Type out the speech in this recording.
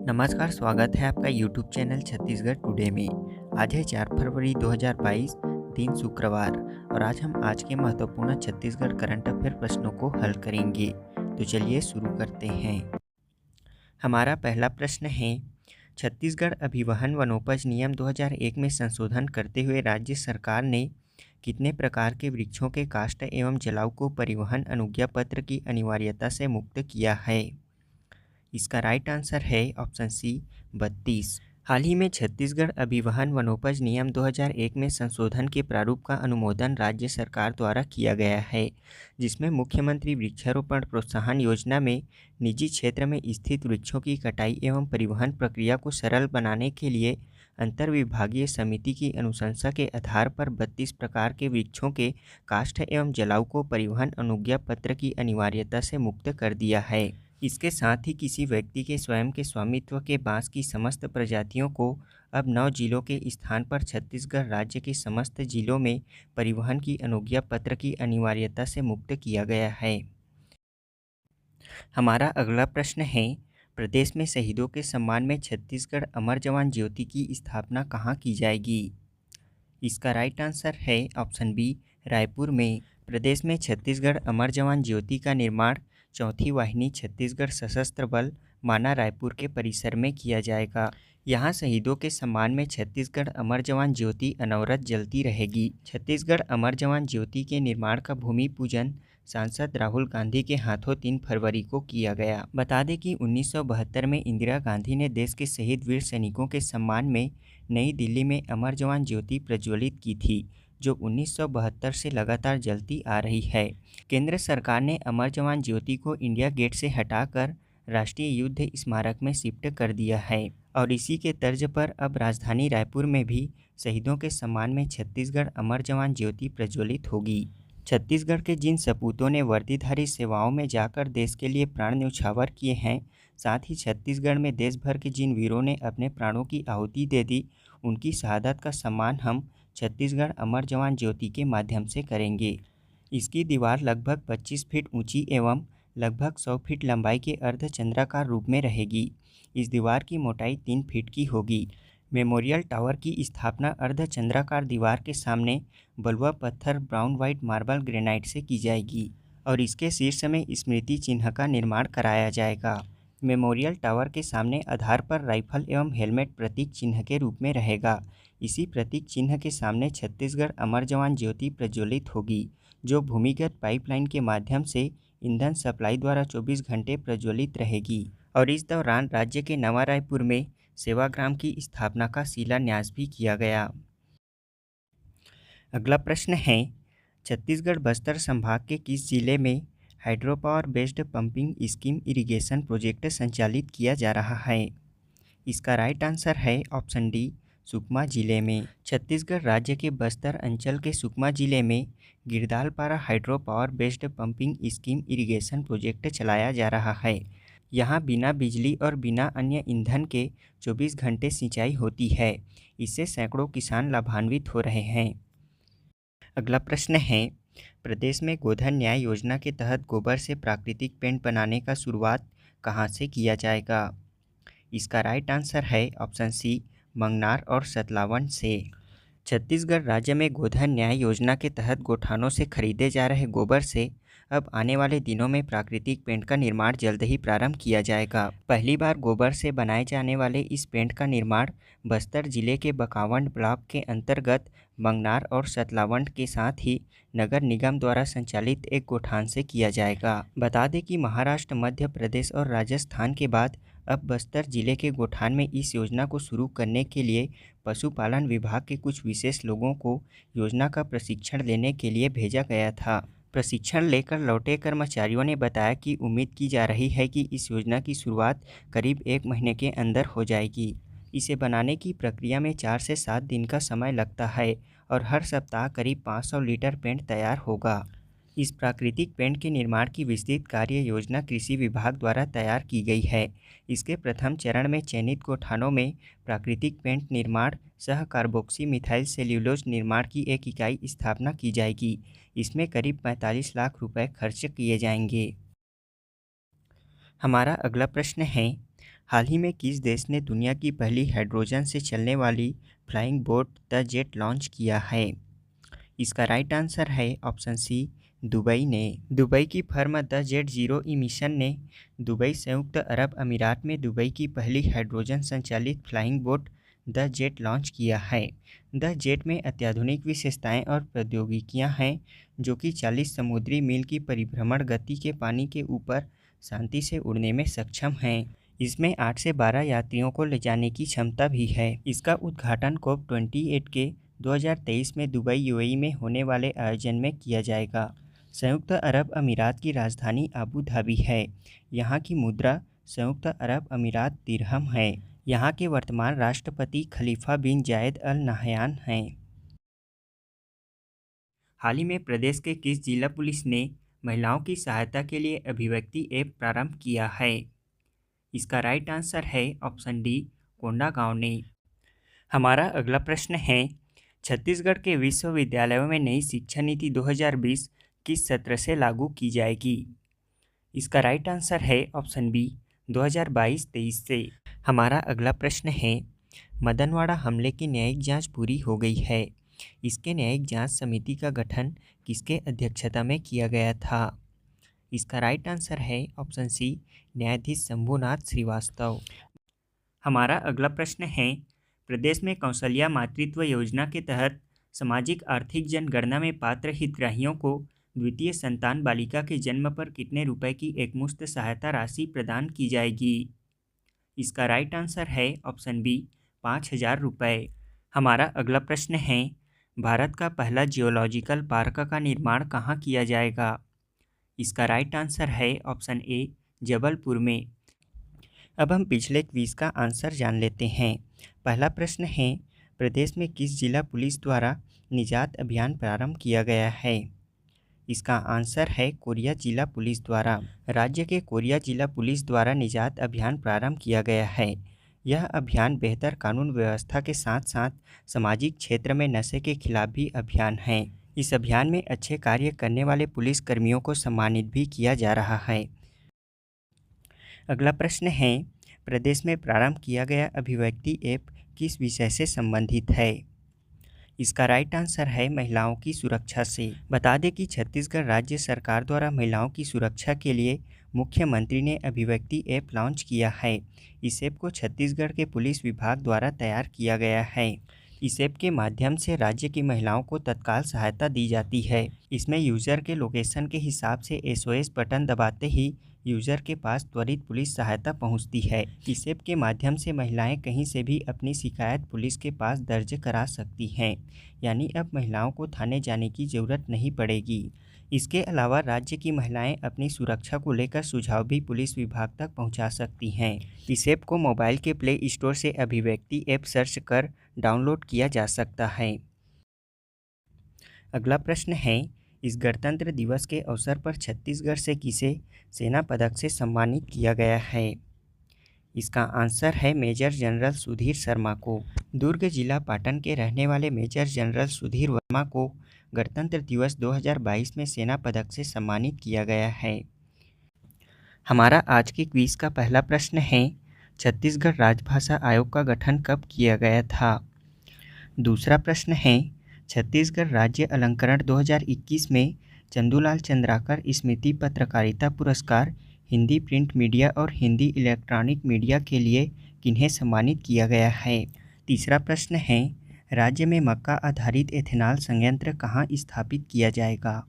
नमस्कार, स्वागत है आपका यूट्यूब चैनल छत्तीसगढ़ टुडे में। आज है 4 फरवरी 2022, दिन शुक्रवार, और आज के महत्वपूर्ण छत्तीसगढ़ करंट अफेयर प्रश्नों को हल करेंगे। तो चलिए शुरू करते हैं। हमारा पहला प्रश्न है, छत्तीसगढ़ अभिवहन वनोपज नियम 2001 में संशोधन करते हुए राज्य सरकार ने कितने प्रकार के वृक्षों के काष्ठ एवं जलाऊ को परिवहन अनुज्ञा पत्र की अनिवार्यता से मुक्त किया है? इसका राइट आंसर है ऑप्शन सी 32। हाल ही में छत्तीसगढ़ अभिवहन वनोपज नियम 2001 में संशोधन के प्रारूप का अनुमोदन राज्य सरकार द्वारा किया गया है, जिसमें मुख्यमंत्री वृक्षारोपण प्रोत्साहन योजना में निजी क्षेत्र में स्थित वृक्षों की कटाई एवं परिवहन प्रक्रिया को सरल बनाने के लिए अंतर्विभागीय समिति की अनुशंसा के आधार पर 32 प्रकार के वृक्षों के काष्ठ एवं जलाऊ को परिवहन अनुज्ञा पत्र की अनिवार्यता से मुक्त कर दिया है। इसके साथ ही किसी व्यक्ति के स्वयं के स्वामित्व के बांस की समस्त प्रजातियों को अब 9 जिलों के स्थान पर छत्तीसगढ़ राज्य के समस्त जिलों में परिवहन की अनुज्ञा पत्र की अनिवार्यता से मुक्त किया गया है। हमारा अगला प्रश्न है, प्रदेश में शहीदों के सम्मान में छत्तीसगढ़ अमर जवान ज्योति की स्थापना कहाँ की जाएगी? इसका राइट आंसर है ऑप्शन बी, रायपुर में। प्रदेश में छत्तीसगढ़ अमर जवान ज्योति का निर्माण चौथी वाहिनी छत्तीसगढ़ सशस्त्र बल माना रायपुर के परिसर में किया जाएगा। यहाँ शहीदों के सम्मान में छत्तीसगढ़ अमर जवान ज्योति अनवरत जलती रहेगी। छत्तीसगढ़ अमर जवान ज्योति के निर्माण का भूमि पूजन सांसद राहुल गांधी के हाथों 3 फरवरी को किया गया। बता दें कि 1972 में इंदिरा गांधी ने देश के शहीद वीर सैनिकों के सम्मान में नई दिल्ली में अमर जवान ज्योति प्रज्वलित की थी, जो 1972 से लगातार जलती आ रही है। केंद्र सरकार ने अमर जवान ज्योति को इंडिया गेट से हटाकर राष्ट्रीय युद्ध स्मारक में शिफ्ट कर दिया है, और इसी के तर्ज पर अब राजधानी रायपुर में भी शहीदों के सम्मान में छत्तीसगढ़ अमर जवान ज्योति प्रज्वलित होगी। छत्तीसगढ़ के जिन सपूतों ने वर्दीधारी सेवाओं में जाकर देश के लिए प्राण न्यौछावर किए हैं, साथ ही छत्तीसगढ़ में देश भर के जिन वीरों ने अपने प्राणों की आहुति दे दी, उनकी शहादत का सम्मान हम छत्तीसगढ़ अमर जवान ज्योति के माध्यम से करेंगे। इसकी दीवार लगभग 25 फीट ऊंची एवं लगभग 100 फीट लंबाई के अर्धचंद्राकार रूप में रहेगी। इस दीवार की मोटाई 3 फीट की होगी। मेमोरियल टावर की स्थापना अर्धचंद्राकार दीवार के सामने बलुआ पत्थर ब्राउन वाइट मार्बल ग्रेनाइट से की जाएगी, और इसके शीर्ष में स्मृति चिन्ह का निर्माण कराया जाएगा। मेमोरियल टावर के सामने आधार पर राइफल एवं हेलमेट प्रतीक चिन्ह के रूप में रहेगा। इसी प्रतीक चिन्ह के सामने छत्तीसगढ़ अमर जवान ज्योति प्रज्वलित होगी, जो भूमिगत पाइपलाइन के माध्यम से ईंधन सप्लाई द्वारा 24 घंटे प्रज्वलित रहेगी। और इस दौरान राज्य के नवा रायपुर में सेवाग्राम की स्थापना का शिलान्यास भी किया गया। अगला प्रश्न है, छत्तीसगढ़ बस्तर संभाग के किस जिले में hydropower based pumping scheme irrigation project संचालित किया जा रहा है? इसका राइट आंसर है ऑप्शन डी, सुकमा जिले में। छत्तीसगढ़ राज्य के बस्तर अंचल के सुकमा जिले में Girdalpara hydro power based pumping scheme irrigation project चलाया जा रहा है। यहाँ बिना बिजली और बिना अन्य ईंधन के 24 घंटे सिंचाई होती है। इससे सैकड़ों किसान लाभान्वित हो रहे हैं। अगला प्रश्न है, प्रदेश में गोधन न्याय योजना के तहत गोबर से प्राकृतिक पेंट बनाने का शुरुआत कहाँ से किया जाएगा? इसका राइट आंसर है ऑप्शन सी, मंगनार और सतलावन से। छत्तीसगढ़ राज्य में गोधन न्याय योजना के तहत गौठानों से खरीदे जा रहे गोबर से अब आने वाले दिनों में प्राकृतिक पेंट का निर्माण जल्द ही प्रारंभ किया जाएगा। पहली बार गोबर से बनाए जाने वाले इस पेंट का निर्माण बस्तर जिले के बकावंड ब्लॉक के अंतर्गत मंगनार और सतलावंड के साथ ही नगर निगम द्वारा संचालित एक गौठान से किया जाएगा। बता दें कि महाराष्ट्र, मध्य प्रदेश और राजस्थान के बाद अब बस्तर जिले के गौठान में इस योजना को शुरू करने के लिए पशुपालन विभाग के कुछ विशेष लोगों को योजना का प्रशिक्षण लेने के लिए भेजा गया था। प्रशिक्षण लेकर लौटे कर्मचारियों ने बताया कि उम्मीद की जा रही है कि इस योजना की शुरुआत करीब 1 महीने के अंदर हो जाएगी। इसे बनाने की प्रक्रिया में 4 से 7 दिन का समय लगता है और हर सप्ताह करीब 500 लीटर पेंट तैयार होगा। इस प्राकृतिक पेंट के निर्माण की विस्तृत कार्य योजना कृषि विभाग द्वारा तैयार की गई है। इसके प्रथम चरण में चयनित गौठानों में प्राकृतिक पेंट निर्माण सह कार्बोक्सी मिथाइल सेल्यूलोज निर्माण की एक इकाई स्थापना की जाएगी। इसमें करीब 45 लाख रुपए खर्च किए जाएंगे। हमारा अगला प्रश्न है, हाल ही में किस देश ने दुनिया की पहली हाइड्रोजन से चलने वाली flying boat the jet launch किया है? इसका राइट आंसर है ऑप्शन सी, दुबई ने। दुबई की firm the jet zero emission ने दुबई संयुक्त अरब अमीरात में दुबई की पहली हाइड्रोजन संचालित flying boat the jet launch किया है। द जेट में अत्याधुनिक विशेषताएं और प्रौद्योगिकियां हैं जो कि 40 समुद्री मील की परिभ्रमण गति के पानी के ऊपर शांति से उड़ने में सक्षम हैं। इसमें 8 से 12 यात्रियों को ले जाने की क्षमता भी है। इसका उद्घाटन COP28 के 2023 में दुबई यूएई में होने वाले आयोजन में किया जाएगा। संयुक्त अरब अमीरात की राजधानी अबू धाबी है। यहाँ की मुद्रा संयुक्त अरब अमीरात दिरहम है। यहाँ के वर्तमान राष्ट्रपति खलीफा बिन जायद अल नहयान हैं। हाल ही में प्रदेश के किस जिला पुलिस ने महिलाओं की सहायता के लिए अभिव्यक्ति ऐप प्रारंभ किया है? इसका राइट आंसर है ऑप्शन डी, कोंडागांव ने। हमारा अगला प्रश्न है, छत्तीसगढ़ के विश्वविद्यालयों में नई शिक्षा नीति 2020 किस सत्र से लागू की जाएगी? इसका राइट आंसर है ऑप्शन बी, 2022-23 से। हमारा अगला प्रश्न है, मदनवाड़ा हमले की न्यायिक जांच पूरी हो गई है। इसके न्यायिक जांच समिति का गठन किसके अध्यक्षता में किया गया था? इसका राइट आंसर है ऑप्शन सी, न्यायाधीश शंभुनाथ श्रीवास्तव। हमारा अगला प्रश्न है, प्रदेश में कौशल्या मातृत्व योजना के तहत सामाजिक आर्थिक जनगणना में पात्र हितग्राहियों को द्वितीय संतान बालिका के जन्म पर कितने रुपए की एकमुश्त सहायता राशि प्रदान की जाएगी? इसका राइट आंसर है ऑप्शन बी, 5,000 रुपये। हमारा अगला प्रश्न है, भारत का पहला जियोलॉजिकल पार्क का निर्माण कहाँ किया जाएगा? इसका राइट आंसर है ऑप्शन ए, जबलपुर में। अब हम पिछले क्विज का आंसर जान लेते हैं। पहला प्रश्न है, प्रदेश में किस जिला पुलिस द्वारा निजात अभियान प्रारंभ किया गया है? इसका आंसर है कोरिया जिला पुलिस द्वारा। राज्य के कोरिया जिला पुलिस द्वारा निजात अभियान प्रारंभ किया गया है। यह अभियान बेहतर कानून व्यवस्था के साथ साथ सामाजिक क्षेत्र में नशे के खिलाफ भी अभियान है। इस अभियान में अच्छे कार्य करने वाले पुलिस कर्मियों को सम्मानित भी किया जा रहा है। अगला प्रश्न है, प्रदेश में प्रारंभ किया गया अभिव्यक्ति ऐप किस विषय से संबंधित है? इसका राइट आंसर है महिलाओं की सुरक्षा से। बता दें कि छत्तीसगढ़ राज्य सरकार द्वारा महिलाओं की सुरक्षा के लिए मुख्यमंत्री ने अभिव्यक्ति ऐप लॉन्च किया है। इस ऐप को छत्तीसगढ़ के पुलिस विभाग द्वारा तैयार किया गया है। इस ऐप के माध्यम से राज्य की महिलाओं को तत्काल सहायता दी जाती है। इसमें यूज़र के लोकेशन के हिसाब से SOS बटन दबाते ही यूज़र के पास त्वरित पुलिस सहायता पहुंचती है। इस ऐप के माध्यम से महिलाएं कहीं से भी अपनी शिकायत पुलिस के पास दर्ज करा सकती हैं, यानी अब महिलाओं को थाने जाने की ज़रूरत नहीं पड़ेगी। इसके अलावा राज्य की महिलाएं अपनी सुरक्षा को लेकर सुझाव भी पुलिस विभाग तक पहुंचा सकती हैं। इस ऐप को मोबाइल के प्ले स्टोर से अभिव्यक्ति ऐप सर्च कर डाउनलोड किया जा सकता है। अगला प्रश्न है, इस गणतंत्र दिवस के अवसर पर छत्तीसगढ़ से किसे सेना पदक से सम्मानित किया गया है? इसका आंसर है मेजर जनरल सुधीर शर्मा को। दुर्ग जिला पाटन के रहने वाले मेजर जनरल सुधीर वर्मा को गणतंत्र दिवस 2022 में सेना पदक से सम्मानित किया गया है। हमारा आज के क्विज का पहला प्रश्न है, छत्तीसगढ़ राजभाषा आयोग का गठन कब किया गया था? दूसरा प्रश्न है, छत्तीसगढ़ राज्य अलंकरण 2021 में चंदूलाल चंद्राकर स्मृति पत्रकारिता पुरस्कार हिंदी प्रिंट मीडिया और हिंदी इलेक्ट्रॉनिक मीडिया के लिए किन्हें सम्मानित किया गया है? तीसरा प्रश्न है, राज्य में मक्का आधारित एथेनॉल संयंत्र कहाँ स्थापित किया जाएगा?